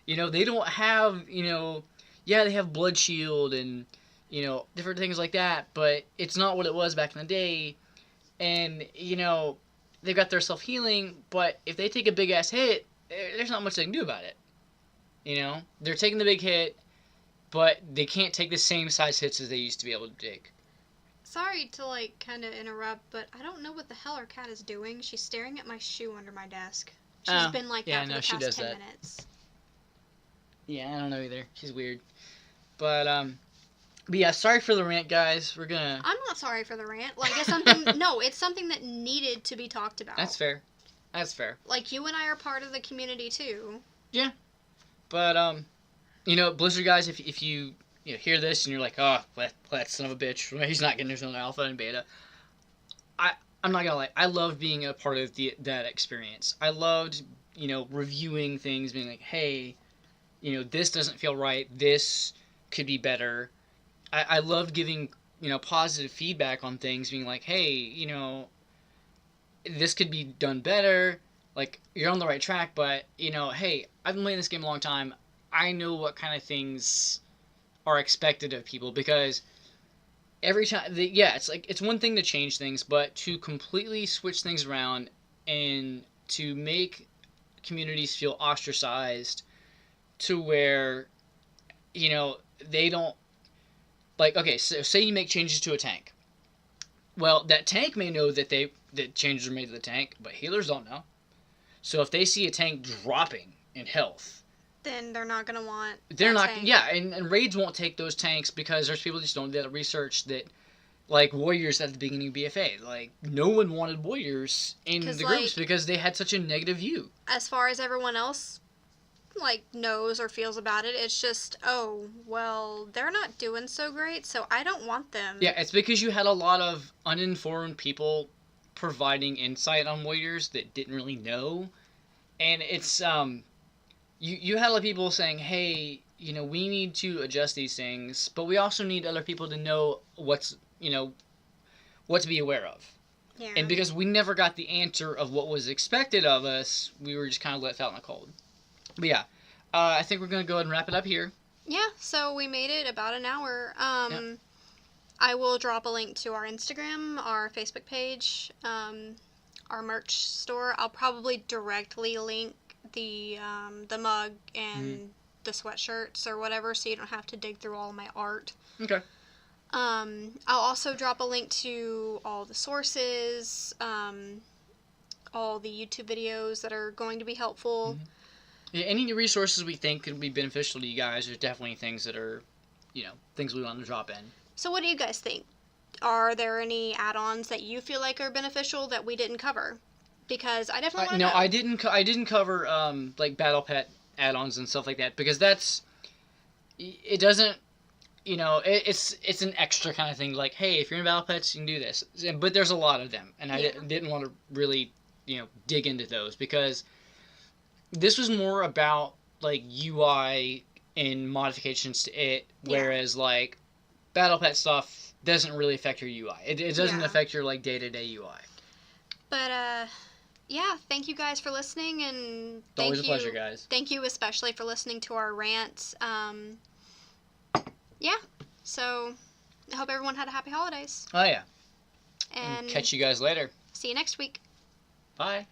They don't have, they have blood shield and, different things like that, but it's not what it was back in the day. And, they've got their self-healing, but if they take a big-ass hit, there's not much they can do about it. They're taking the big hit, but they can't take the same size hits as they used to be able to take. Sorry to, like, kind of interrupt, but I don't know what the hell our cat is doing. She's staring at my shoe under my desk. She's been like that for the past 10 minutes. Yeah, I don't know either. She's weird. But yeah, sorry for the rant, guys. I'm not sorry for the rant. Like, it's something... No, it's something that needed to be talked about. That's fair. Like, you and I are part of the community, too. Yeah. But, Blizzard guys, if you hear this and you're like, oh, that son of a bitch, he's not getting his own alpha and beta. I'm not gonna lie, I loved being a part of that experience. I loved, reviewing things, being like, hey, this doesn't feel right, this could be better. I loved giving, positive feedback on things, being like, hey, this could be done better, like, you're on the right track, but, hey, I've been playing this game a long time, I know what kind of things are expected of people, because every time, it's one thing to change things, but to completely switch things around and to make communities feel ostracized to where, they don't, like, okay, so say you make changes to a tank. Well, that tank may know that changes are made to the tank, but healers don't know. So if they see a tank dropping in health, then they're not going to want tank. Yeah, and raids won't take those tanks because there's people just don't do that research that, like, Warriors at the beginning of BFA. Like, no one wanted Warriors in the groups because they had such a negative view. As far as everyone else, like, knows or feels about it, it's just, oh, well, they're not doing so great, so I don't want them. Yeah, it's because you had a lot of uninformed people providing insight on Warriors that didn't really know. And it's, You had a lot of people saying, hey, we need to adjust these things, but we also need other people to know what to be aware of. Yeah. And because we never got the answer of what was expected of us, we were just kind of left out in the cold. But yeah, I think we're going to go ahead and wrap it up here. Yeah, so we made it about an hour. Yep. I will drop a link to our Instagram, our Facebook page, our merch store. I'll probably directly link the mug and the sweatshirts or whatever, so you don't have to dig through all my art. Okay. I'll also drop a link to all the sources, all the YouTube videos that are going to be helpful. Mm-hmm. Yeah, any resources we think could be beneficial to you guys, there's definitely things that are, things we want to drop in. So what do you guys think? Are there any add-ons that you feel like are beneficial that we didn't cover? Because I definitely want to know. No, I didn't cover, like, Battle Pet add-ons and stuff like that, because it doesn't, it's an extra kind of thing, like, hey, if you're in Battle Pets, you can do this. But there's a lot of them, and I didn't want to really, dig into those, because this was more about, like, UI and modifications to it, whereas, like, Battle Pet stuff doesn't really affect your UI. It doesn't affect your, like, day-to-day UI. But, yeah, thank you guys for listening, and it's always a pleasure, guys. Thank you especially for listening to our rants. Yeah, so I hope everyone had a happy holidays. Oh, yeah. And catch you guys later. see you next week. Bye.